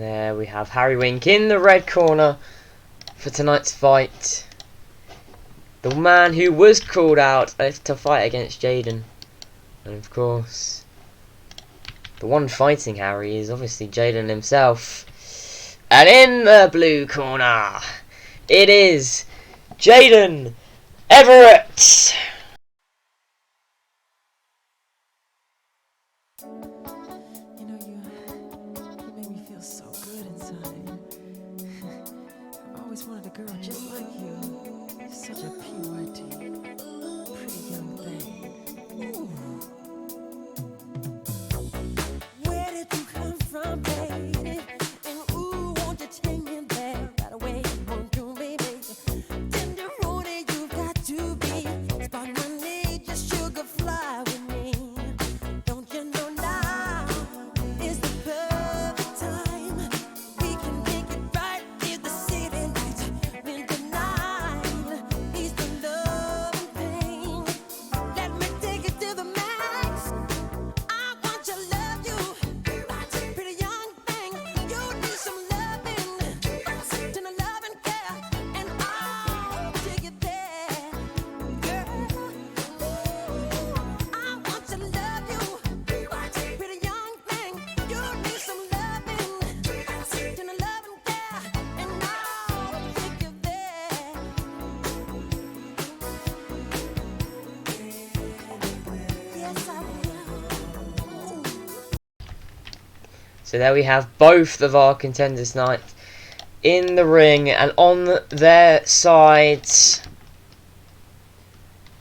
There we have Harry Wink in the red corner for tonight's fight. The man who was called out to fight against Jayden. And of course, the one fighting Harry is obviously Jayden himself. And in the blue corner, it is Jayden Everett. You know, you make me feel so good inside. I've always wanted a girl just like you. Such a pretty young thing. Ooh. Where did you come from, baby? And ooh, won't you take me there right away? Won't you, baby? Tenderoni, you got to be. Spark my need, just sugar fly with me. Don't you know now is the perfect time? We can make it right in the city lights. When the night is the love and pain. Let me take it to the max. I want to love you, pretty young thing. You need some loving, to the love and care, and I'll take it there, girl. I want to love you, pretty young thing. You need some loving, to the love and care, and I'll take you there. Yes, I will. So there we have both of our contenders tonight in the ring and on their sides.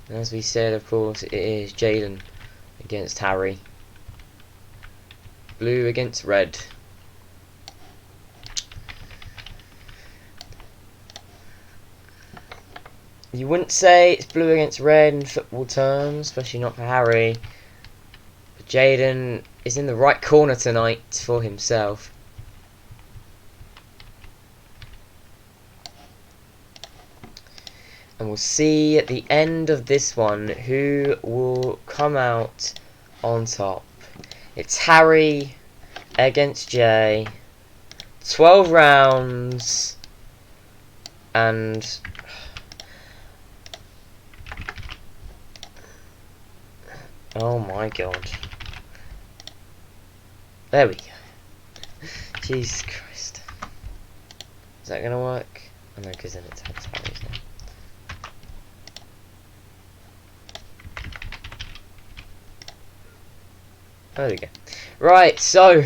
And as we said, of course, it is Jayden against Harry. Blue against red. You wouldn't say it's blue against red in football terms, especially not for Harry. But Jayden is in the right corner tonight for himself. And we'll see at the end of this one who will come out on top. It's Harry against Jay. 12 rounds. And oh my god. There we go. Jesus Christ. Is that gonna work? Oh no, because then it's Harry's now. There we go. Right, so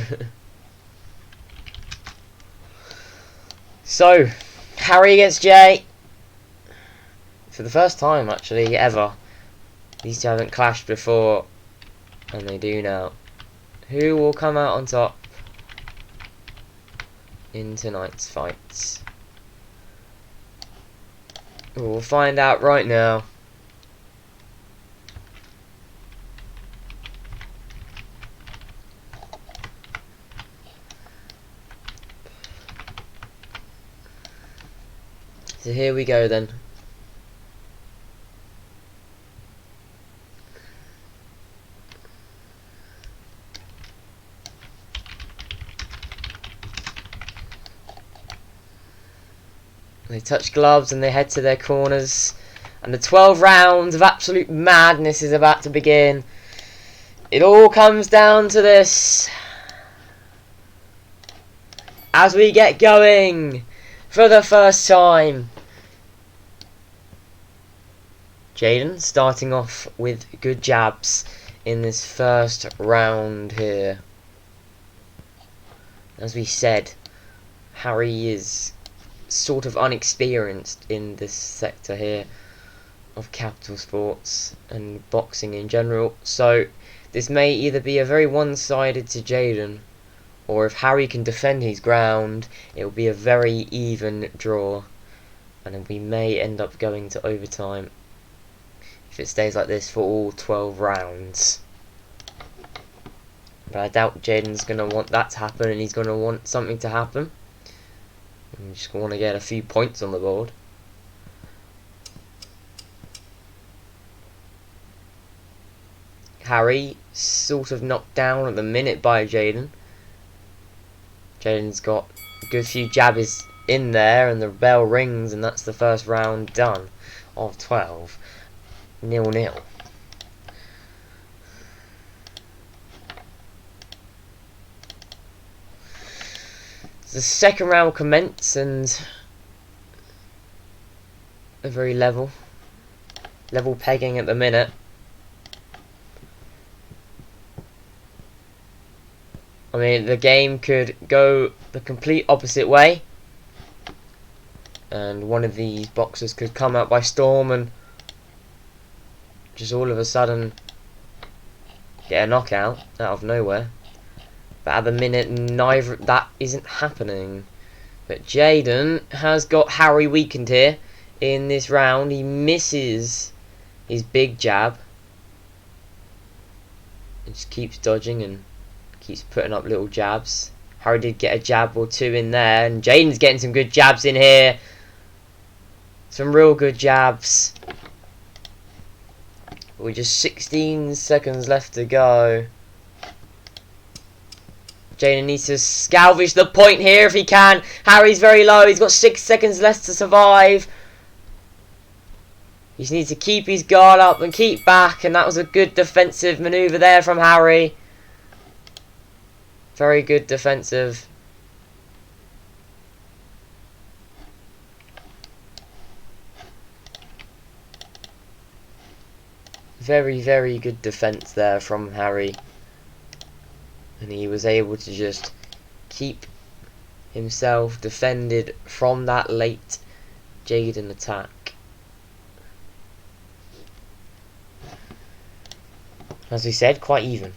Harry against Jay. For the first time actually ever. These two haven't clashed before, and they do now. Who will come out on top in tonight's fights? We'll find out right now. So here we go then. They touch gloves and they head to their corners. And the 12 rounds of absolute madness is about to begin. It all comes down to this. As we get going for the first time. Jayden starting off with good jabs in this first round here. As we said, Harry is sort of unexperienced in this sector here of capital sports and boxing in general, so this may either be a very one-sided to Jayden, or if Harry can defend his ground, it will be a very even draw, and then we may end up going to overtime if it stays like this for all 12 rounds. But I doubt Jayden's going to want that to happen, and he's going to want something to happen. We just want to get a few points on the board. Harry sort of knocked down at the minute by Jayden. Jayden's got a good few jabs in there, and the bell rings, and that's the first round done of 12. 0-0. The second round commence, and a very level pegging at the minute. I mean, the game could go the complete opposite way, and one of these boxers could come out by storm and just all of a sudden get a knockout out of nowhere. But at the minute, neither that isn't happening. But Jayden has got Harry weakened here in this round. He misses his big jab. He just keeps dodging and keeps putting up little jabs. Harry did get a jab or two in there, and Jayden's getting some good jabs in here. Some real good jabs. With just 16 seconds left to go. Jayden needs to salvage the point here if he can. Harry's very low. He's got 6 seconds left to survive. He just needs to keep his guard up and keep back, and that was a good defensive manoeuvre there from Harry. Very good defensive. Very, very good defense there from Harry. And he was able to just keep himself defended from that late Jayden attack. As we said, quite even.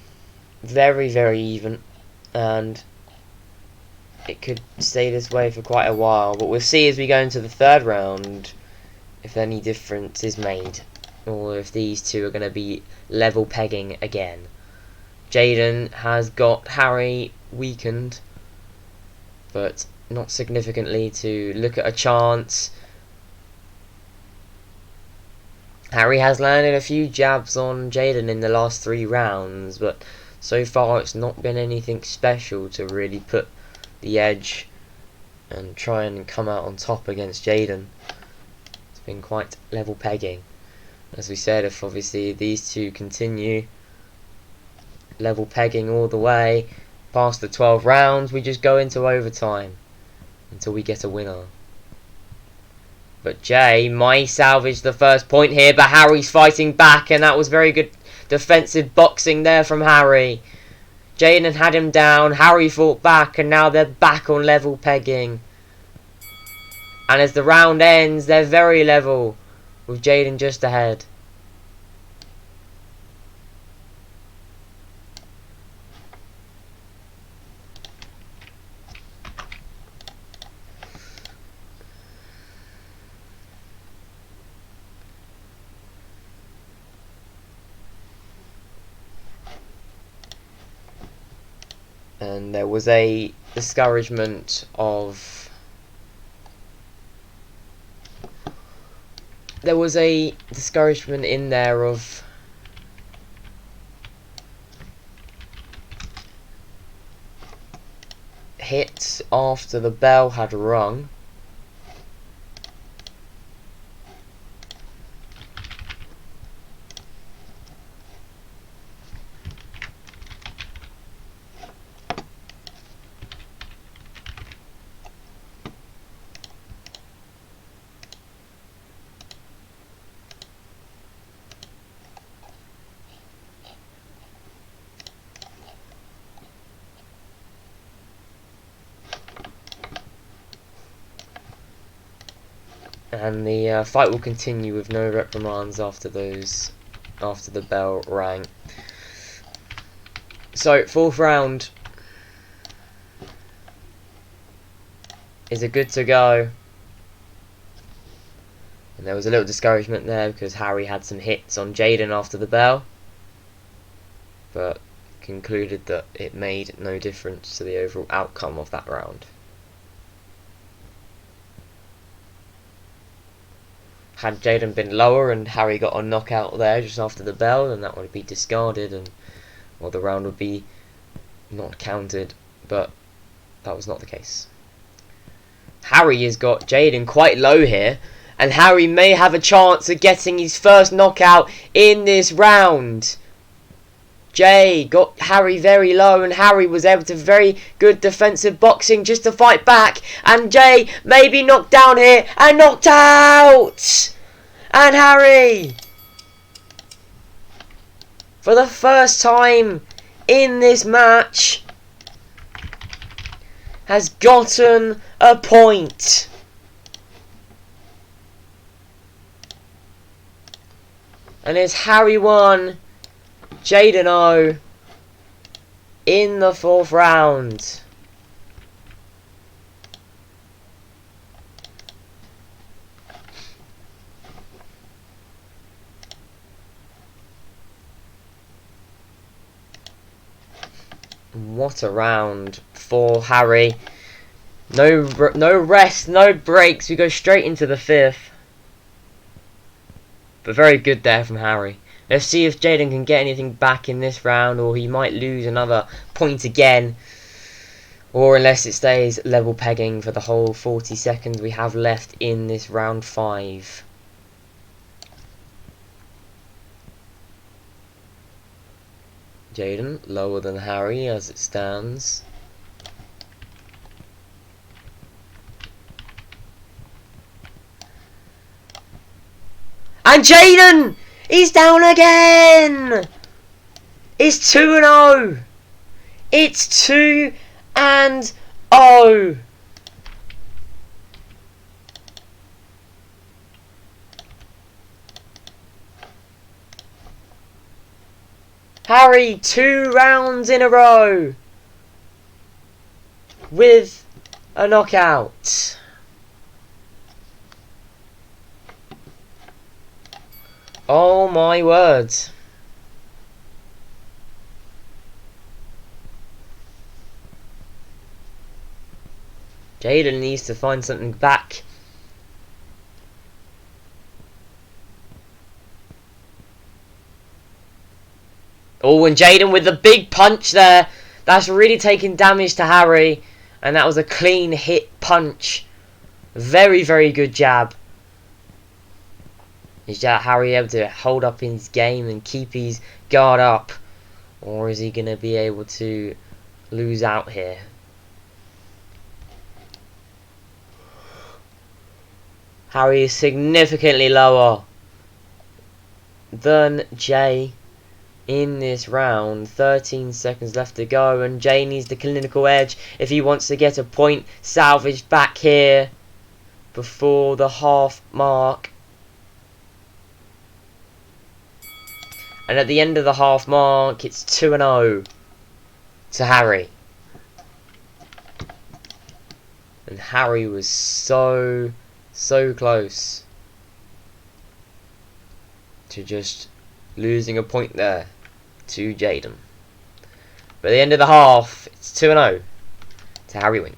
Very, very even. And it could stay this way for quite a while. But we'll see as we go into the third round if any difference is made, or if these two are going to be level pegging again. Jayden has got Harry weakened, but not significantly to look at a chance. Harry has landed a few jabs on Jayden in the last 3 rounds, but so far it's not been anything special to really put the edge and try and come out on top against Jayden. It's been quite level pegging. As we said, if obviously these two continue level pegging all the way past the 12 rounds, we just go into overtime until we get a winner. But Jay might salvage the first point here, but Harry's fighting back, and that was very good defensive boxing there from Harry. Jayden had him down, Harry fought back, and now they're back on level pegging. And as the round ends, they're very level, with Jayden just ahead. And there was a discouragement in there of hits after the bell had rung. And the fight will continue with no reprimands after the bell rang. So 4th round is a good to go. And there was a little discouragement there because Harry had some hits on Jayden after the bell, but concluded that it made no difference to the overall outcome of that round. Had Jayden been lower and Harry got a knockout there just after the bell, then that would be discarded, and well, the round would be not counted. But that was not the case. Harry has got Jayden quite low here, and Harry may have a chance of getting his first knockout in this round. Jay got Harry very low, and Harry was able to very good defensive boxing just to fight back, and Jay may be knocked down here and knocked out. And Harry, for the first time in this match, has gotten a point. And it's Harry 1, Jayden 0 in the 4th round. What a round for Harry. No rest, no breaks. We go straight into the 5th. But very good there from Harry. Let's see if Jayden can get anything back in this round, or he might lose another point again. Or unless it stays level pegging for the whole 40 seconds we have left in this round 5. Jayden lower than Harry as it stands. And Jayden is down again. It's 2-0. It's 2-0. Harry, 2 rounds in a row with a knockout. Oh my word. Jayden needs to find something back. Oh, and Jayden with the big punch there. That's really taking damage to Harry. And that was a clean hit punch. Very, very good jab. Is Harry able to hold up his game and keep his guard up? Or is he going to be able to lose out here? Harry is significantly lower than Jay in this round. 13 seconds left to go, and Jay needs the clinical edge if he wants to get a point salvaged back here before the half mark. And at the end of the half mark, it's 2-0 to Harry. And Harry was so close to just losing a point there to Jayden. But at the end of the half, it's 2-0 to Harry Wink.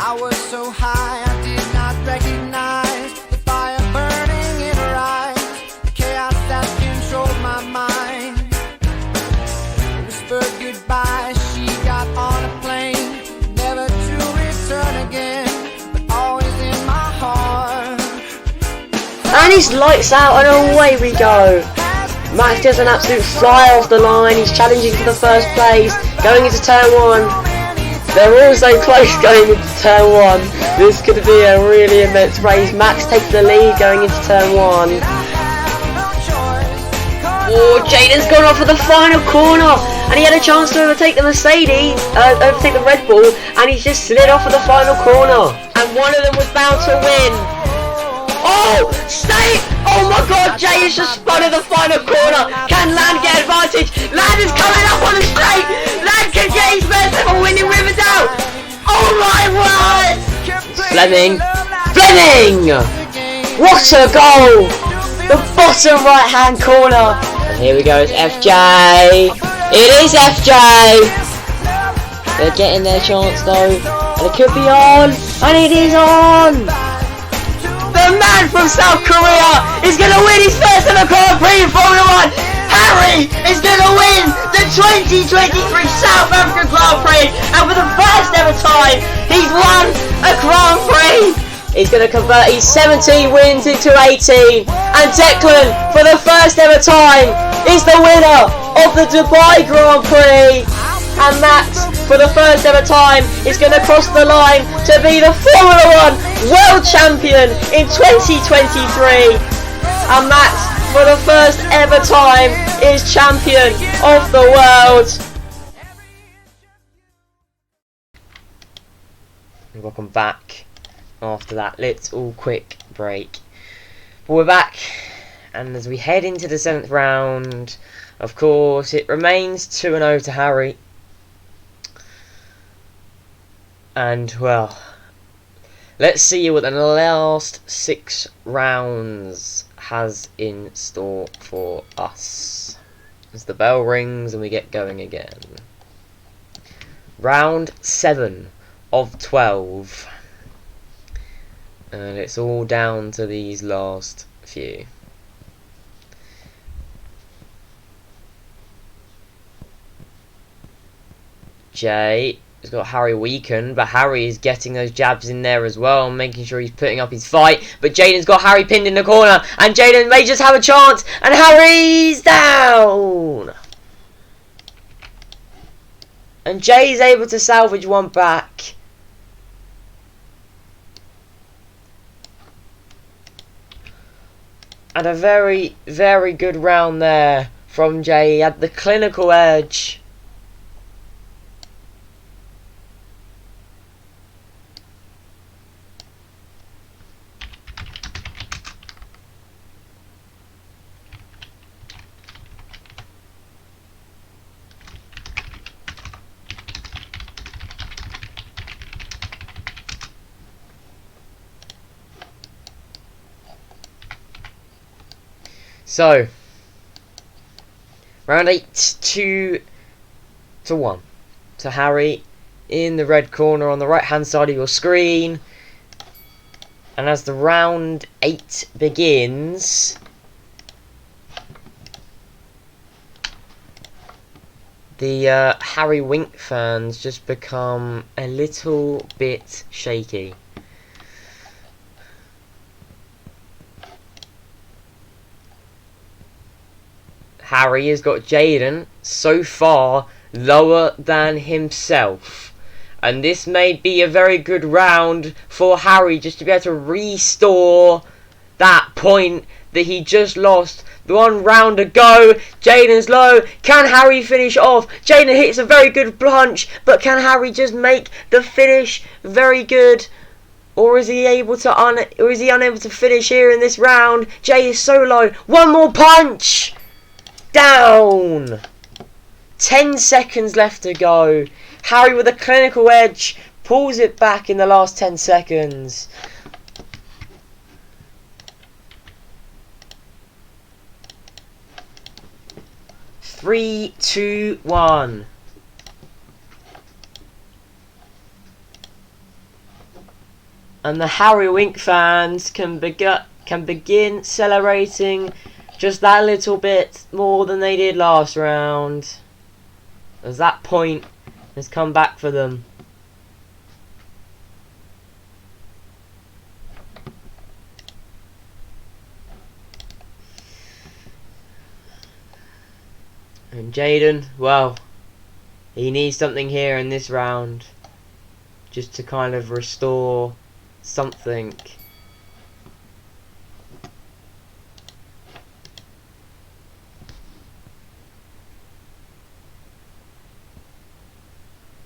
I was so high, I did not recognize the fire burning in her eyes, the chaos that controlled my mind. Whispered goodbye, she got on a plane, never to return again, but always in my heart. And he's lights out, and away we go. Max does an absolute fly off the line. He's challenging for the first place, going into turn 1. They're all so close going into turn 1. This could be a really immense race. Max takes the lead going into turn 1. Oh, Jayden's gone off for the final corner, and he had a chance to overtake the Mercedes, overtake the Red Bull, and he's just slid off for the final corner. And one of them was bound to win. Oh, stay! Oh my God, Jay has just spun in the final corner. Can Land get advantage? Land is coming up on the straight. Land can get his first ever winning with a doubt. Oh my word! Fleming! What a goal! the bottom right hand corner. And here we go, it's FJ. It is FJ. They're getting their chance though. And it could be on. And it is on. The man from South Korea is going to win his first ever Grand Prix in Formula 1. Harry is going to win the 2023 South African Grand Prix. And for the first ever time, he's won a Grand Prix. He's going to convert his 17 wins into 18. And Declan, for the first ever time, is the winner of the Dubai Grand Prix. And Max, for the first ever time, is going to cross the line to be the Formula 1 World Champion in 2023. And Max, for the first ever time, is champion of the world. And welcome back after that little quick break. But we're back, and as we head into the 7th round, of course, it remains 2-0 to Harry. And, well, let's see what the last 6 rounds has in store for us. As the bell rings and we get going again. Round 7 of 12. And it's all down to these last few. Jay has got Harry weakened, but Harry is getting those jabs in there as well and making sure he's putting up his fight. But Jayden's got Harry pinned in the corner, and Jayden may just have a chance, and Harry's down! And Jay's able to salvage one back. And a very, very good round there from Jay. He had the clinical edge. So, round 8, 2-1 to Harry in the red corner on the right hand side of your screen. And as the round 8 begins, the Harry Wink fans just become a little bit shaky. Harry has got Jayden so far lower than himself. And this may be a very good round for Harry just to be able to restore that point that he just lost. The 1 round to go. Jayden's low. Can Harry finish off? Jayden hits a very good punch, but can Harry just make the finish very good? Or is he able to unable to finish here in this round? Jay is so low. 1 more punch. Down. 10 seconds left to go. Harry with a clinical edge pulls it back in the last 10 seconds. Three, 2, 1. And the Harry Wink fans can begin celebrating just that little bit more than they did last round, as that point has come back for them. And Jayden, well, he needs something here in this round just to kind of restore something.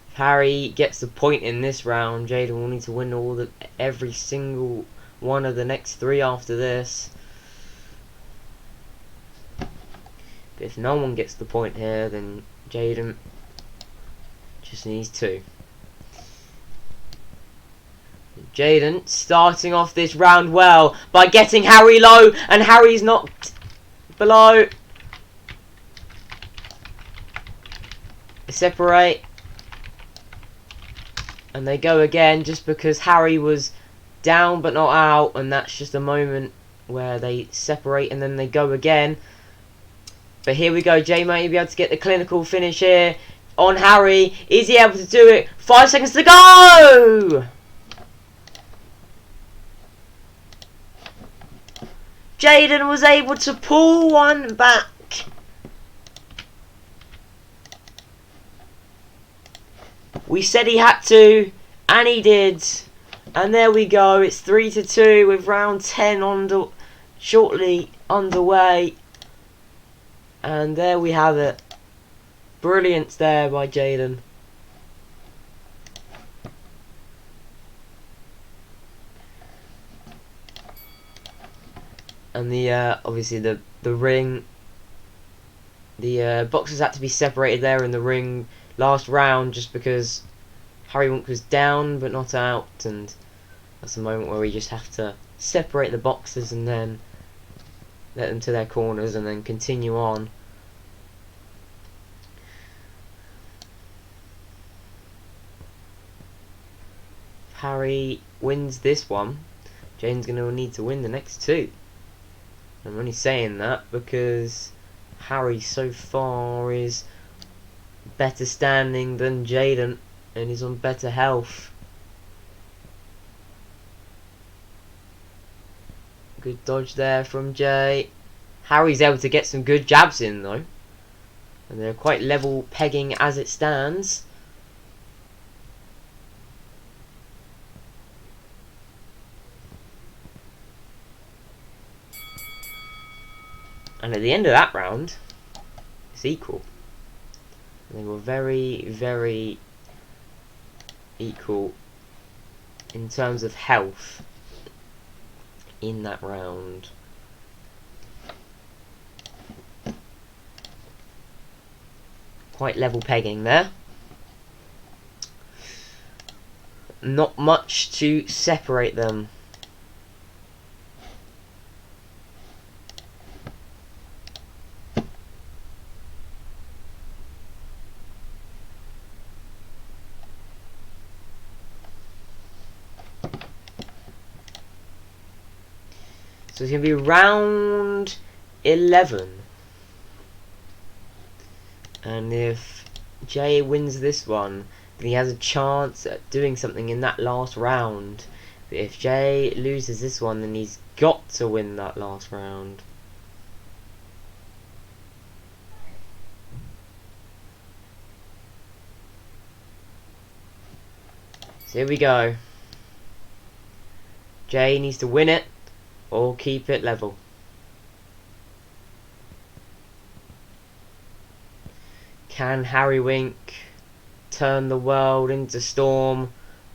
If Harry gets the point in this round, Jayden will need to win every single one of the next 3 after this. But if no one gets the point here, then Jayden just needs 2. Jayden starting off this round well by getting Harry low, and Harry's knocked below. They separate, and they go again just because Harry was down but not out, and that's just a moment where they separate and then they go again. But here we go, Jay might be able to get the clinical finish here on Harry. Is he able to do it? 5 seconds to go! Jayden was able to pull one back. We said he had to, and he did. And there we go, it's 3-2 with round 10 shortly underway. And there we have it. Brilliance there by Jayden. And obviously the ring, the boxers had to be separated there in the ring last round just because Harry Wink was down but not out, and that's a moment where we just have to separate the boxers and then let them to their corners and then continue on. If Harry wins this one, Jayden's going to need to win the next two. I'm only saying that because Harry so far is better standing than Jayden and is on better health. Good dodge there from Jay. Harry's able to get some good jabs in though, and they're quite level pegging as it stands. And at the end of that round, it's equal. They were very, very equal in terms of health in that round. Quite level pegging there. Not much to separate them. So it's going to be round 11. And if Jay wins this one, then he has a chance at doing something in that last round. But if Jay loses this one, then he's got to win that last round. So here we go. Jay needs to win it or keep it level. Can Harry Wink turn the world into storm,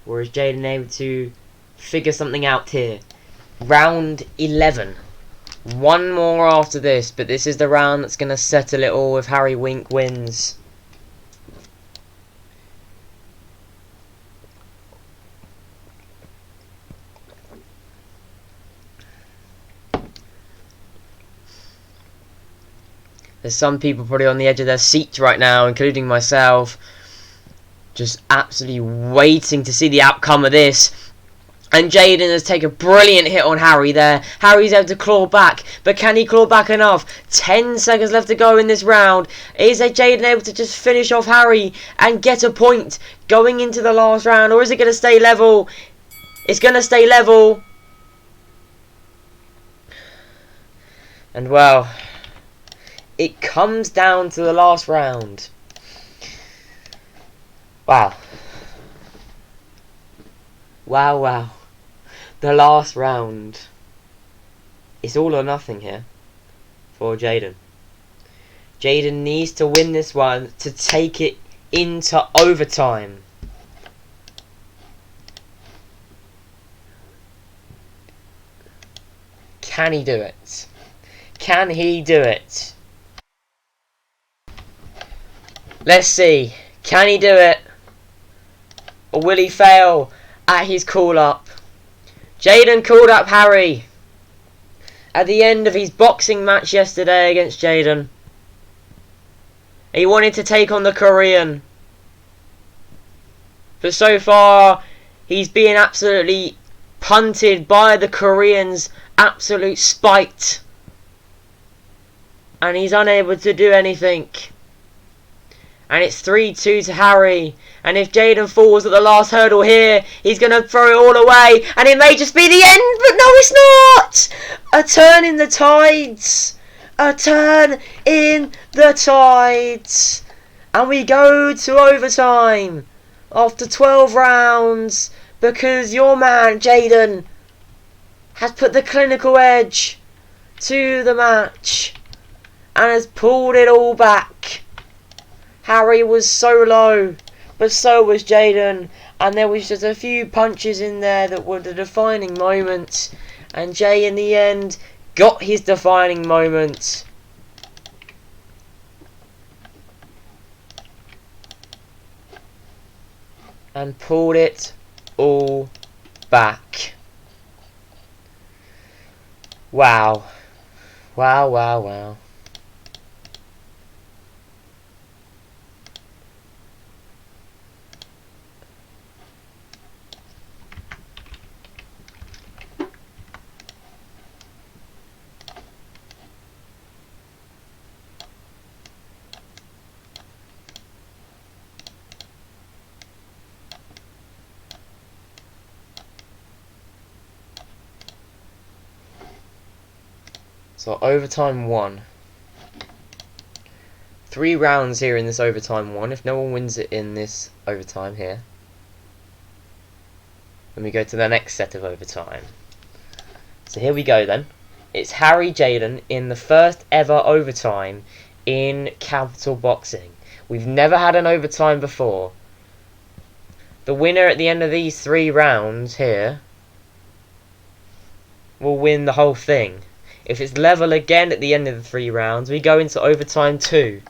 or is Jayden able to figure something out here? Round 11. One more after this, but this is the round that's going to settle it all if Harry Wink wins. There's some people probably on the edge of their seats right now, including myself, just absolutely waiting to see the outcome of this. And Jayden has taken a brilliant hit on Harry there. Harry's able to claw back, but can he claw back enough? 10 seconds left to go in this round. Is Jayden able to just finish off Harry and get a point going into the last round, or is it going to stay level? It's going to stay level. And well, it comes down to the last round. Wow. Wow, wow. The last round. It's all or nothing here for Jayden. Jayden needs to win this one to take it into overtime. Can he do it? Can he do it? Let's see. Can he do it? Or will he fail at his call up? Jayden called up Harry at the end of his boxing match yesterday against Jayden. He wanted to take on the Korean. But so far, he's being absolutely punted by the Korean's absolute spite. And he's unable to do anything. And it's 3-2 to Harry. And if Jayden falls at the last hurdle here, he's going to throw it all away. And it may just be the end, but no, it's not! A turn in the tides. A turn in the tides. And we go to overtime after 12 rounds. Because your man, Jayden, has put the clinical edge to the match. And has pulled it all back. Harry was so low, but so was Jayden, and there was just a few punches in there that were the defining moments, and Jay in the end got his defining moment. And pulled it all back. Wow. Wow, wow, wow. So overtime 1. 3 rounds here in this overtime 1. If no one wins it in this overtime here, then we go to the next set of overtime. So here we go then. It's Harry Jayden in the first ever overtime in Capital Boxing. We've never had an overtime before. The winner at the end of these 3 rounds here will win the whole thing. If it's level again at the end of the 3 rounds, we go into overtime 2.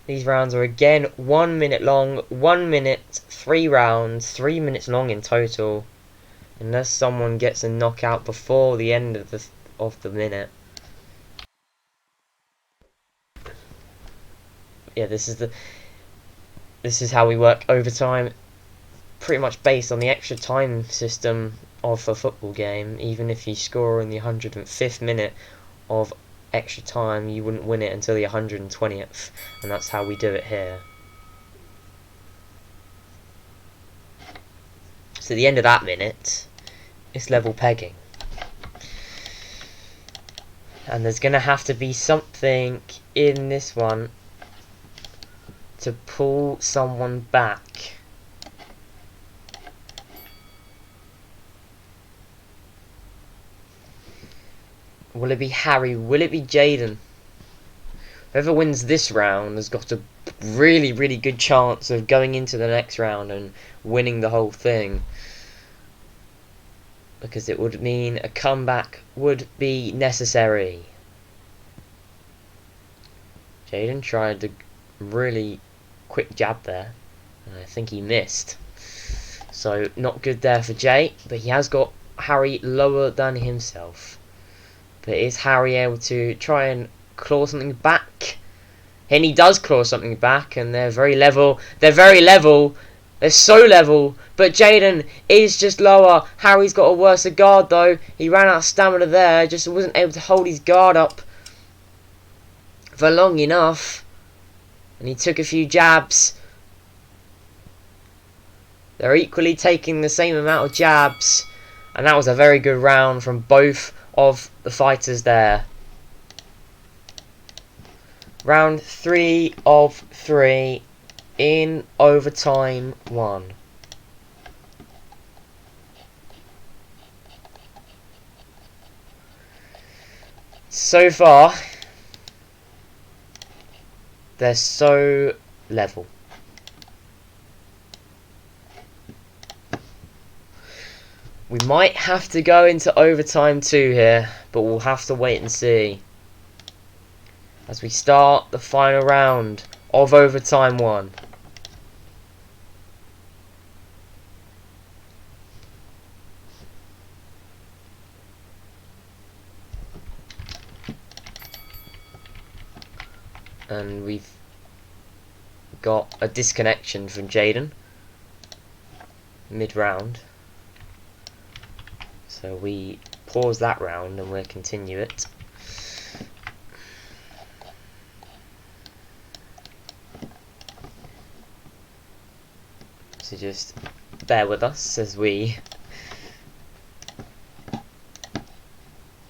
These rounds are again 1 minute long, 1 minute, 3 rounds, 3 minutes long in total. Unless someone gets a knockout before the end of the minute. Yeah, this is how we work overtime. Pretty much based on the extra time system of a football game. Even if you score in the 105th minute of extra time, you wouldn't win it until the 120th, and that's how we do it here. So at the end of that minute, it's level pegging. And there's going to have to be something in this one to pull someone back. Will it be Harry? Will it be Jayden? Whoever wins this round has got a really, really good chance of going into the next round and winning the whole thing. Because it would mean a comeback would be necessary. Jayden tried the really quick jab there, and I think he missed. So not good there for Jay, but he has got Harry lower than himself. But is Harry able to try and claw something back? And he does claw something back, and they're very level. They're very level. They're so level. But Jayden is just lower. Harry's got a worse guard though. He ran out of stamina there. Just wasn't able to hold his guard up for long enough. And he took a few jabs. They're equally taking the same amount of jabs. And that was a very good round from both of the fighters there. Round 3 of 3 in overtime 1. So far, they're so level. We might have to go into overtime 2 here, but we'll have to wait and see. as we start the final round of overtime 1. And we've got a disconnection from Jayden mid-round. So we pause that round and we'll continue it. So just bear with us as we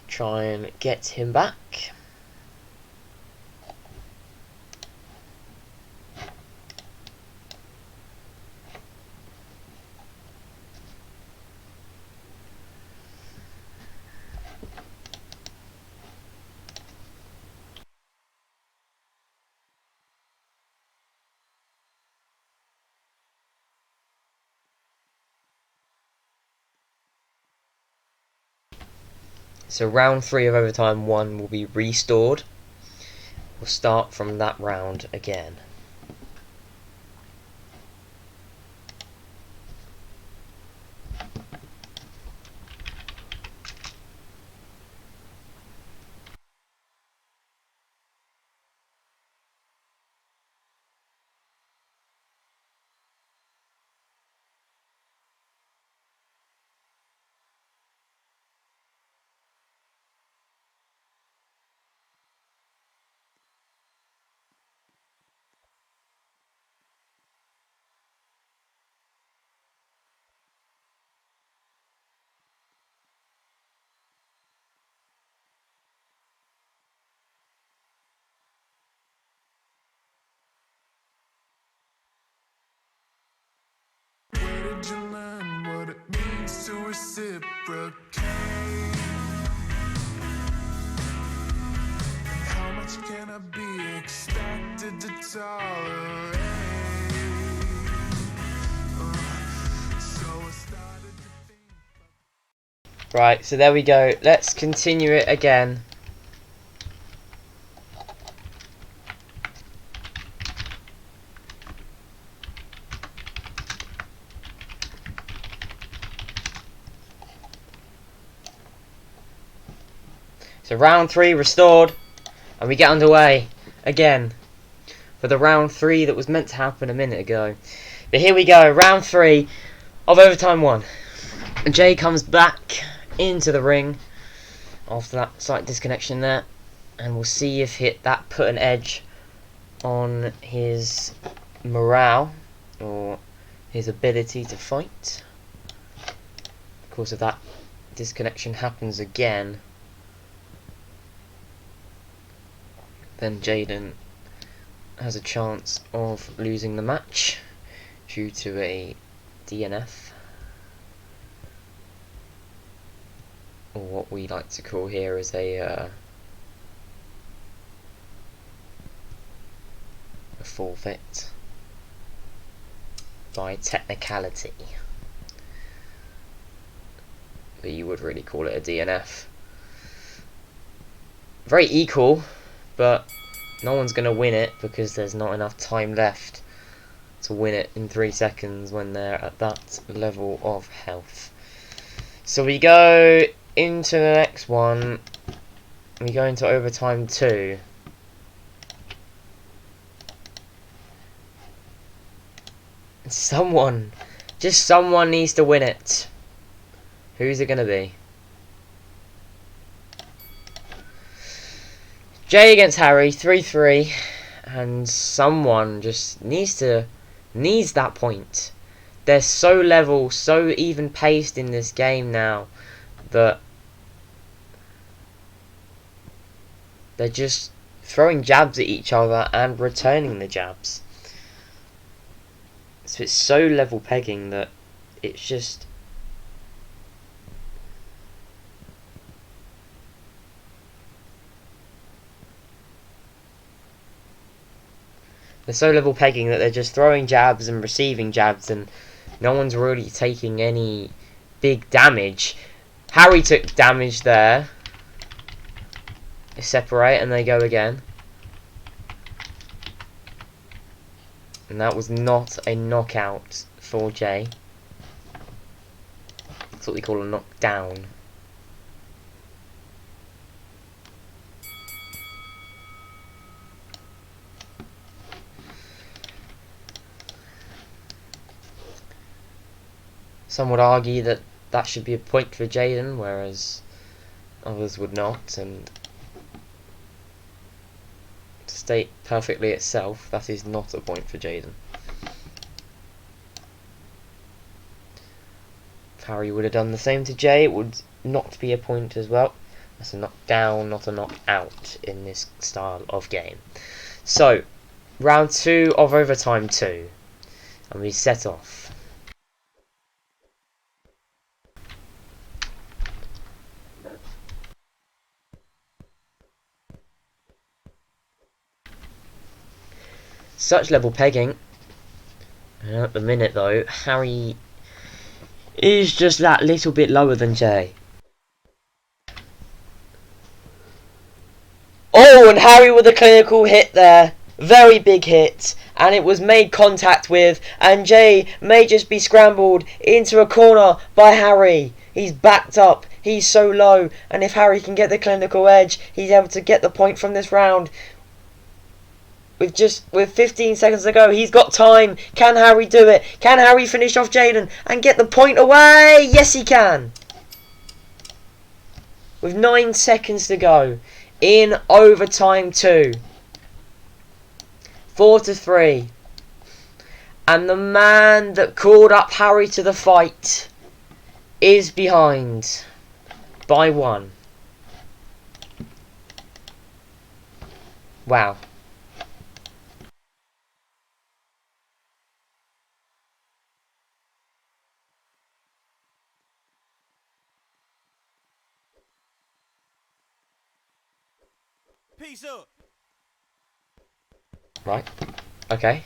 try and get him back. So round 3 of overtime 1 will be restored. We'll start from that round again. Where did you learn what it means to reciprocate? How much can I be expected to tolerate? So I started to think. Right, so there we go. Let's continue it again. So round 3 restored, and we get underway again for the round 3 that was meant to happen a minute ago. But here we go, round 3 of overtime 1. And Jay comes back into the ring after that slight disconnection there, and we'll see if that put an edge on his morale or his ability to fight. Of course, if that disconnection happens again, then Jayden has a chance of losing the match due to a DNF, or what we like to call here is a forfeit by technicality, but you would really call it a DNF. Very equal, but no one's going to win it because there's not enough time left to win it in 3 seconds when they're at that level of health. So we go into the next one. We go into overtime 2. Just someone needs to win it. Who's it going to be? Jay against Harry, 3-3, and someone just needs that point. They're so level, so even paced in this game now that they're just throwing jabs at each other and returning the jabs. So it's so level pegging that it's just they're so level pegging that they're just throwing jabs and receiving jabs, and no one's really taking any big damage. Harry took damage there. They separate and they go again. And that was not a knockout for Jay. That's what we call a knockdown. Some would argue that that should be a point for Jayden, whereas others would not, and to state perfectly itself, that is not a point for Jayden. If Harry would have done the same to Jay, it would not be a point as well. That's a knockdown, not a knockout in this style of game. So, round 2 of overtime 2, and we set off. Such level pegging. And at the minute though, Harry is just that little bit lower than Jay. Oh, and Harry with a clinical hit there. Very big hit. And it was made contact with. And Jay may just be scrambled into a corner by Harry. He's backed up. He's so low. And if Harry can get the clinical edge, he's able to get the point from this round. With 15 seconds to go, he's got time. Can Harry do it? Can Harry finish off Jayden and get the point away? Yes, he can. With 9 seconds to go in overtime 2, 4-3, and the man that called up Harry to the fight is behind by 1. Wow. Peace up. Right. Okay.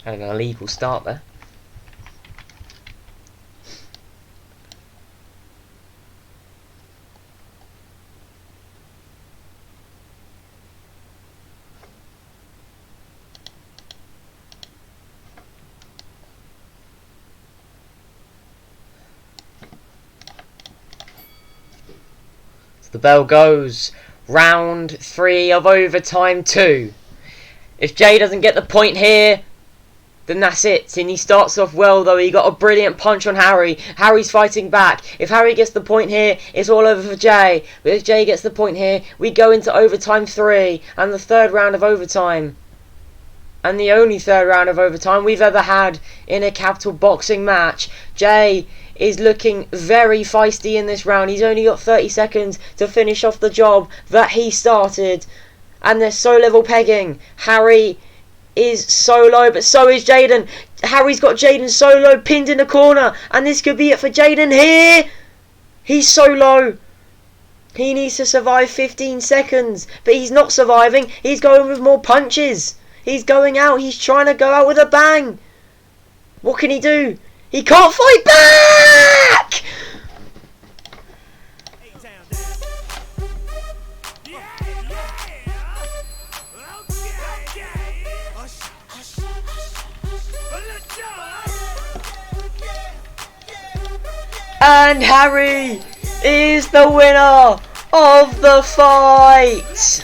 Had an illegal start there. The bell goes. Round 3 of overtime 2. If Jay doesn't get the point here, then that's it. And he starts off well though. He got a brilliant punch on Harry. Harry's fighting back. If Harry gets the point here, it's all over for Jay. But if Jay gets the point here, we go into overtime 3 and the 3rd round of overtime. And the only 3rd round of overtime we've ever had in a capital boxing match. Jay is looking very feisty in this round. He's only got 30 seconds to finish off the job that he started. And they're so level pegging. Harry is so low, but so is Jayden. Harry's got Jayden so low, pinned in the corner. And this could be it for Jayden here. He's so low. He needs to survive 15 seconds. But he's not surviving. He's going with more punches. He's going out. He's trying to go out with a bang. What can he do? He can't fight back! And Harry is the winner of the fight!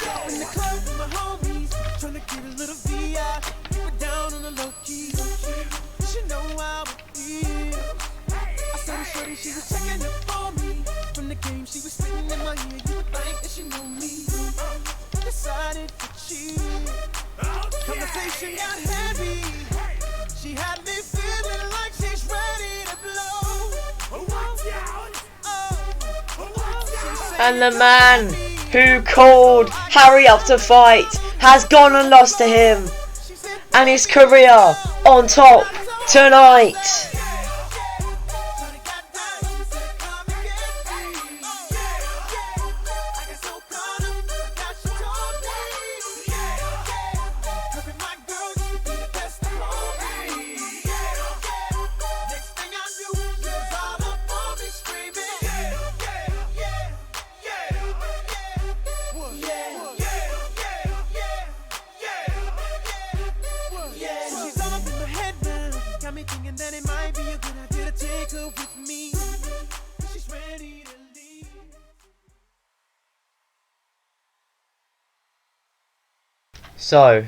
Conversation got heavy. She had me feeling like she's ready to blow. And the man who called Harry up to fight has gone and lost to him. And his career on top tonight. take her with me. She's ready to leave. So